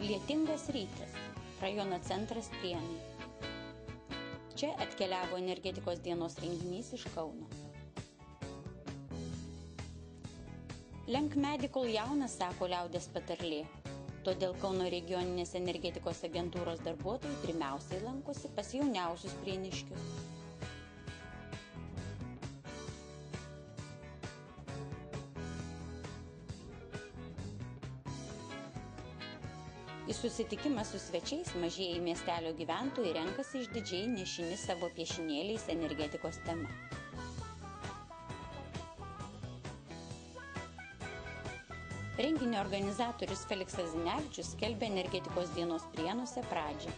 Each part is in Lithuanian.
Lietingas rytas, rajono centras Prienai. Čia atkeliavo energetikos dienos renginys iš Kauno. Lenk medį, kol jaunas, sako liaudės patarlė. Todėl Kauno regioninės energetikos agentūros darbuotojai pirmiausiai lankosi pas jauniausius prieniškius. Į susitikimą su svečiais mažieji miestelio gyventojai renkasi išdidžiai nešini savo piešinėliais energetikos tema. Renginio organizatorius Feliksas Zinevičius skelbia energetikos dienos Prienuose pradžią.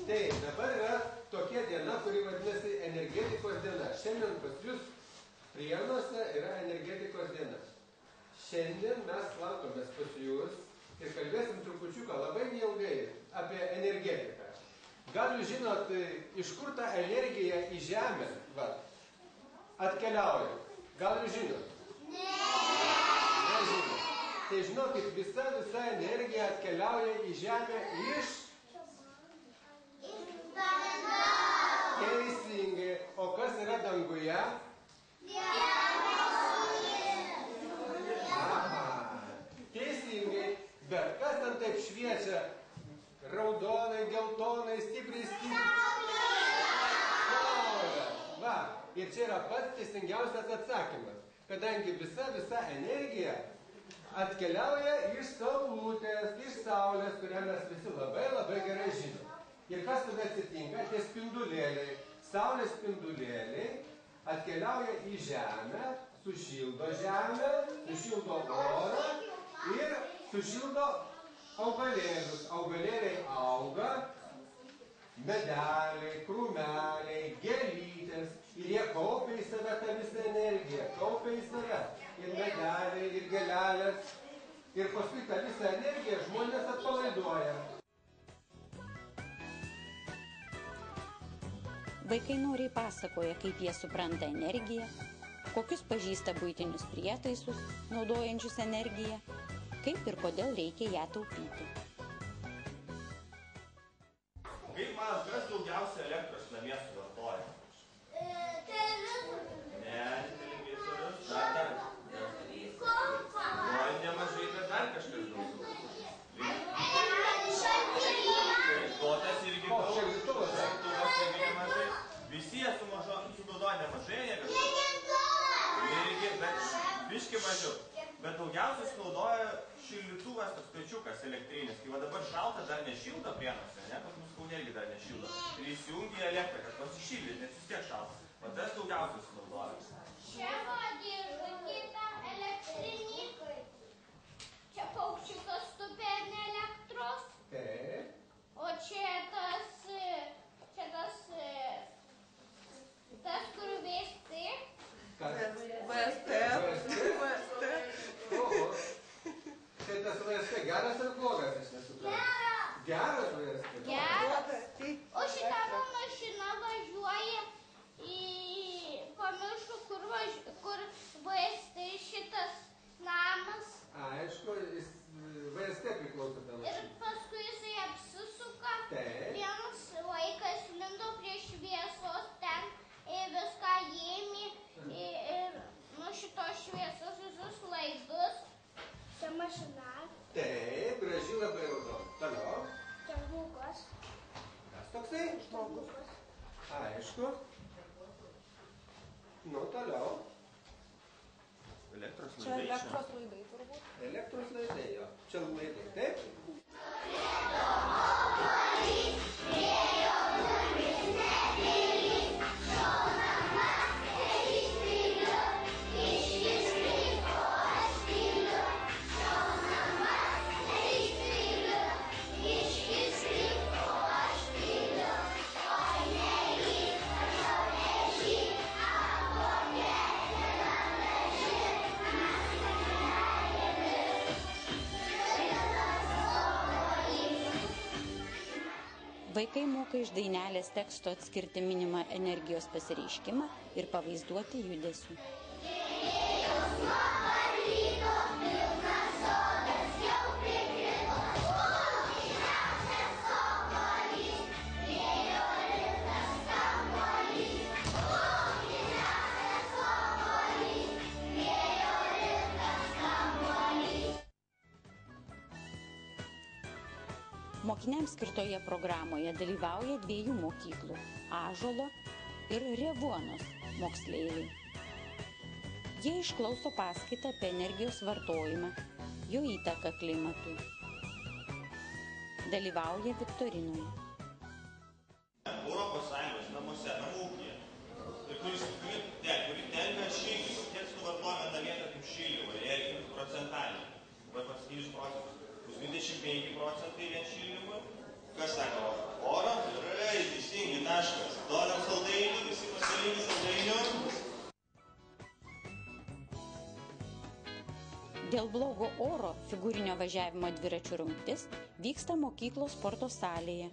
Tai dabar yra tokia diena, kuri vadinasi energetikos diena. Šiandien pas jūs Prienuose yra energetikos diena. Šiandien mes lankomės pas jūs ir kalbėsim trupučiuką labai neilgai apie energetiką. Gal jūs žinot, iš kur ta energija į žemę atkeliauja? Gal jūs žinot? Ne! Nežinot. Tai žinokit, visa energija atkeliauja į žemę iš dangaus. Teisingai. O kas yra danguje? Teisingai, bet kas ten taip šviečia? Raudonai, geltonai, stipriai. Saulė! Va, ir čia yra pats teisingiausias atsakymas, kadangi visa energija atkeliauja iš saulutės, iš saulės, kurią mes visi labai gerai žinom. Ir kas tada atsitinka? Tie spindulėliai, saulės spindulėliai atkeliauja į žemę, sušildo žemę, sušildo orą ir sušildo augalėlius. Augalėliai auga, medeliai, krūmeliai, gėlytės ir jie kaupia į save tą visą energiją, kaupia į save ir medeliai, ir gėlelės ir paskui tą visą energiją žmonės atpalaiduoja. Vaikai noriai pasakoja, kaip jie supranta energiją, kokius pažįsta buitinius prietaisus, naudojančius energiją, kaip ir kodėl reikia ją taupyti. Kaip man, kas daugiausia elektros namie suvartoja? Televizorius. Ne, televizorius. Dar. Nu, nemažai, bet dar kažkas daugiau. Šaldytuvas irgi daug. Šaldytuvas irgi nemažai. Visi jie sunaudoja nemažai energijos. Irgi, bet biški mažiau. Bet daugiausiai sunaudoja šildytuvas, toks pečiukas elektrinis. Kai va dabar šalta, dar nešildo Prienuose, ne? Pas mus Kaune irgi dar nešildo. Ir įsijungia elektrą, kad pasišildyti, nes vis tiek šalta. O tas daugiausiai sunaudoja. Čia vadėžukyta elektrinikai. Čia paukščiukas tupia ne elektros. O čia tas kur VST. VST. Tai tas VST geras ar blogas, aš nesuprantu. Geras VST. Geras. O šitą mašina važiuoja į pamiršų, kur VST šitas namas. Aišku, VST priklauso tą mašiną. Ir paskui jisai apsisuka. Taip. Vienas vaikas lindo prie šviesos ten ir viską ėmė ir nuo šitos šviesos visus laidus. Čia mašina. Taip, graži labai raudona. Toliau. Čia žmogus. Kas toksai? Žmogus. Aišku. Nu, toliau. Elektros laidai. Čia elektros laidai turbūt. Elektros laidai, jo. Čia laidai, taip? Vaikai moka iš dainelės teksto atskirti minimą energijos pasireiškimą ir pavaizduoti judesių. Vėliaus nuo ryto pilnas sodas jau Mokiniams skirtoje programoje dalyvauja 2 mokyklų – Ąžuolo ir Revuonos moksleiviai. Jie išklauso paskaitą apie energijos vartojimą, jo įtaką klimatui. Dalyvauja viktorinoje. Europos Sąjungos namuose, namų ūkyje, kuri tenka šildymui, kiek suvartojame namie, tarkim, šildymui, energijos procentaliai, dabar pasakysiu procentus, bus 25 procentai vien šildymui. Kas sako, oro? Gerai, teisingai, taškas. Duodam saldainių, visi pasilinki saldainių. Dėl blogo oro figūrinio važiavimo dviračių rungtis vyksta mokyklos sporto salėje.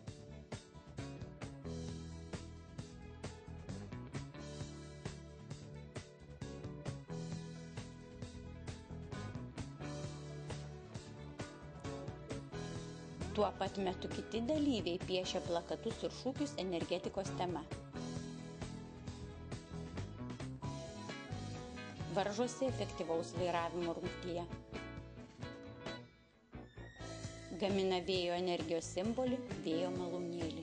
Tuo pat metu kiti dalyviai piešia plakatus ir šūkius energetikos tema. Varžosi efektyvaus vairavimo rungtyje. Gamina vėjo energijos simbolį – vėjo malūnėlį.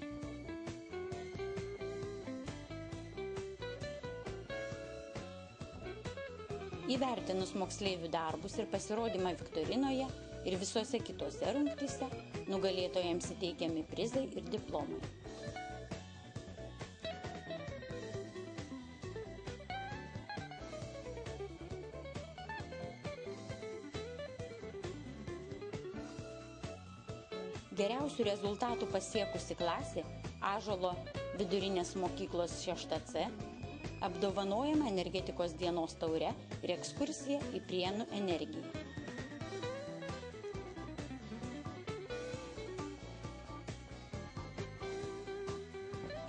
Įvertinus moksleivių darbus ir pasirodymą viktorinoje ir visose kitose rungtyse, nugalėtojams įteikiami prizai ir diplomai. Geriausių rezultatų pasiekusi klasė Ąžuolo vidurinės mokyklos 6C apdovanojama energetikos dienos taure ir ekskursija į Prienų energiją.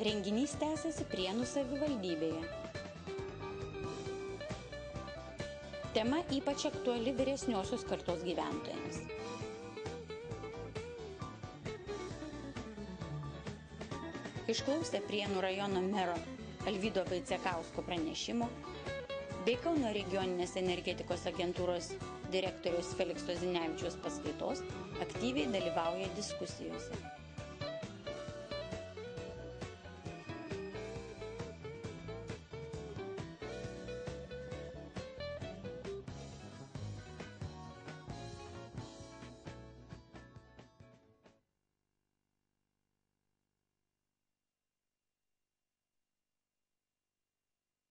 Renginys tęsiasi Prienų savivaldybėje. Tema ypač aktuali vyresniosios kartos gyventojams. Išklausę Prienų rajono mero Alvydo Vaicekausko pranešimo bei Kauno regioninės energetikos agentūros direktoriaus Felikso Zinevičiaus paskaitos aktyviai dalyvauja diskusijose.